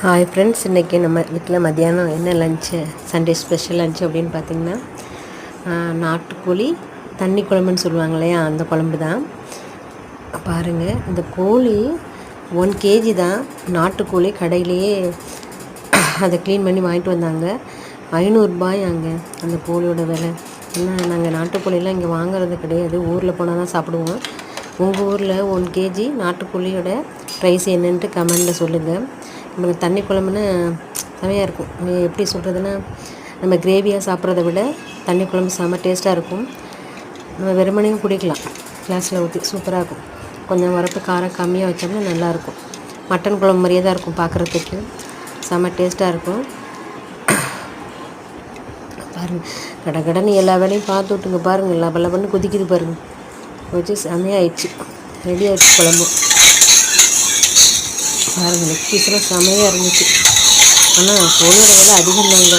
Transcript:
Hi friends, இன்றைக்கி நம்ம வீட்டில் மத்தியானம் என்ன லஞ்சு, சண்டே ஸ்பெஷல் லஞ்சு அப்படின்னு பார்த்திங்கன்னா நாட்டுக்கோழி தண்ணி குழம்புன்னு சொல்லுவாங்க இல்லையா, அந்த குழம்பு தான். பாருங்கள், இந்த கோழி 1 kg தான். நாட்டுக்கோழி கடையிலேயே அதை க்ளீன் பண்ணி வாங்கிட்டு வந்தாங்க. 500 ரூபாய் அங்கே அந்த கோழியோட விலை. ஏன்னா நாங்கள் நாட்டுக்கோழியெல்லாம் இங்கே வாங்குறது கிடையாது, ஊரில் போனால் தான் சாப்பிடுவோம். உங்கள் ஊரில் 1 kg நாட்டுக்கோழியோட ப்ரைஸ் என்னன்ட்டு கமெண்டில் சொல்லுங்கள். நம்மளுக்கு தண்ணி குழம்புன்னு செமையாக இருக்கும். எப்படி சொல்கிறதுன்னா, நம்ம கிரேவியாக சாப்பிட்றத விட தண்ணி குழம்பு செம்ம டேஸ்ட்டாக இருக்கும். நம்ம வெறுமனையும் குடிக்கலாம், கிளாஸில் ஊற்றி சூப்பராக இருக்கும். கொஞ்சம் வரப்பு காரம் கம்மியாக வச்சோம்னா நல்லாயிருக்கும். மட்டன் குழம்பு மாதிரியே தான் இருக்கும் பார்க்குறதுக்கு, செம்ம டேஸ்ட்டாக இருக்கும். பாருங்கள், கடகடன்னு எல்லா வேலையும் பார்த்து விட்டுங்க. பாருங்கள், லபலபன்னு கொதிக்குது பாருங்கள். வச்சு செமையாகிடுச்சு, ரெடி ஆகிடுச்சு குழம்பு. பாருங்கள், லெக் பீஸ்லாம் செமையாக இருந்துச்சு. ஆனால் கோழியோட விலை அதிகம் தாங்க.